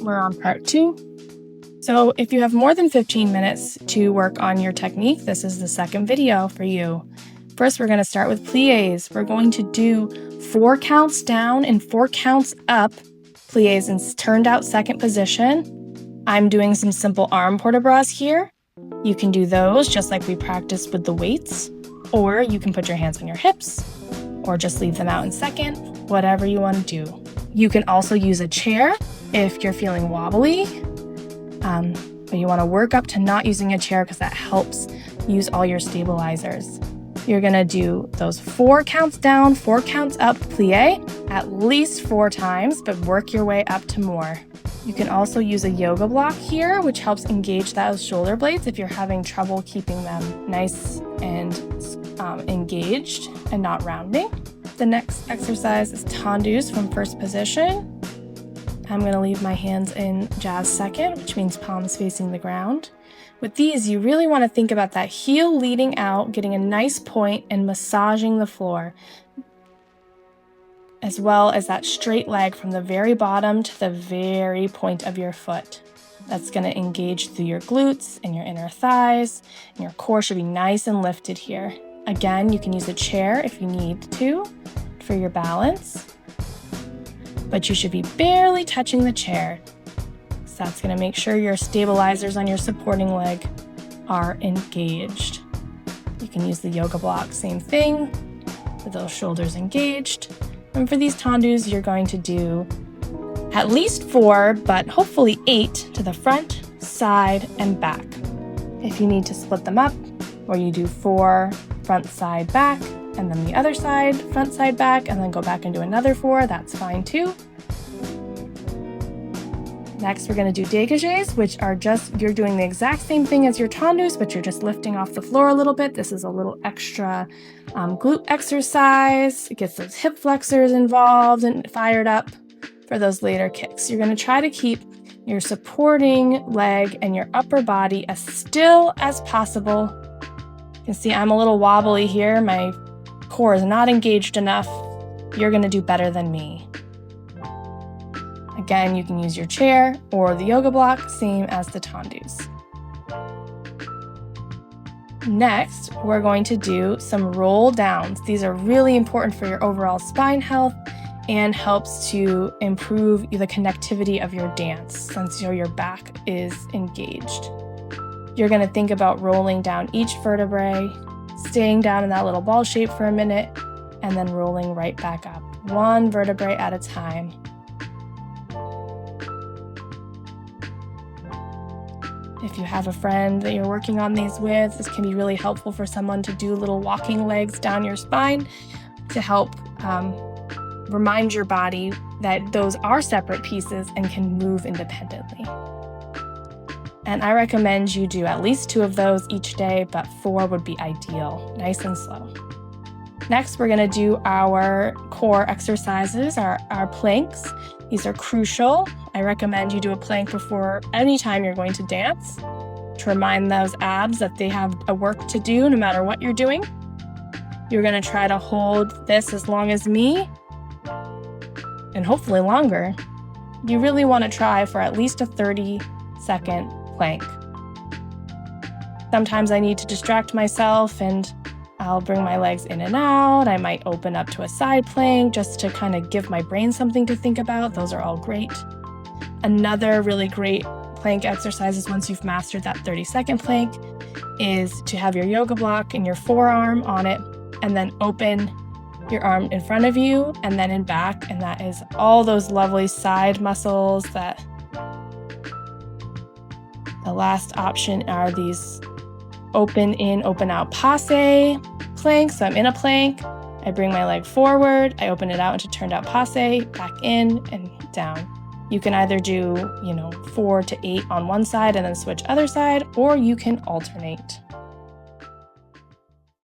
we're on part 2. So if you have more than 15 minutes to work on your technique, this is the second video for you. First, we're going to start with pliés. We're going to do 4 counts down and 4 counts up pliés in turned out second position. I'm doing some simple arm port-de-bras here. You can do those just like we practiced with the weights, or you can put your hands on your hips, or just leave them out in second, whatever you want to do. You can also use a chair if you're feeling wobbly, but you want to work up to not using a chair because that helps use all your stabilizers. You're going to do those 4 counts down, 4 counts up plie at least 4 times, but work your way up to more. You can also use a yoga block here, which helps engage those shoulder blades if you're having trouble keeping them nice and engaged and not rounding. The next exercise is tendus from first position. I'm going to leave my hands in jazz second, which means palms facing the ground. With these, you really want to think about that heel leading out, getting a nice point and massaging the floor, as well as that straight leg from the very bottom to the very point of your foot. That's going to engage through your glutes and your inner thighs, and your core should be nice and lifted here. Again, you can use a chair if you need to for your balance, but you should be barely touching the chair. So that's going to make sure your stabilizers on your supporting leg are engaged. You can use the yoga block, same thing, with those shoulders engaged. And for these tendus, you're going to do at least 4, but hopefully 8 to the front, side, and back. If you need to split them up, or you do 4 front, side, back, and then the other side, front, side, back, and then go back and do another 4, that's fine too. Next, we're going to do dégagés, which are just, you're doing the exact same thing as your tendus, but you're just lifting off the floor a little bit. This is a little extra glute exercise. It gets those hip flexors involved and fired up for those later kicks. You're going to try to keep your supporting leg and your upper body as still as possible. You can see I'm a little wobbly here. My core is not engaged enough. You're going to do better than me. Again, you can use your chair or the yoga block, same as the tendus. Next, we're going to do some roll downs. These are really important for your overall spine health and helps to improve the connectivity of your dance since your back is engaged. You're going to think about rolling down each vertebrae, staying down in that little ball shape for a minute, and then rolling right back up, 1 vertebrae at a time. If you have a friend that you're working on these with, this can be really helpful for someone to do little walking legs down your spine to help remind your body that those are separate pieces and can move independently. And I recommend you do at least 2 of those each day, but 4 would be ideal, nice and slow. Next, we're going to do our core exercises, our planks. These are crucial. I recommend you do a plank before any time you're going to dance to remind those abs that they have a work to do no matter what you're doing. You're going to try to hold this as long as me and hopefully longer. You really want to try for at least a 30-second plank. Sometimes I need to distract myself and I'll bring my legs in and out. I might open up to a side plank just to kind of give my brain something to think about. Those are all great. Another really great plank exercise is once you've mastered that 30-second plank is to have your yoga block and your forearm on it and then open your arm in front of you and then in back. And that is all those lovely side muscles that the last option are these open in, open out passe planks. So I'm in a plank, I bring my leg forward, I open it out into turned out passe, back in and down. You can either do, 4 to 8 on one side and then switch other side, or you can alternate.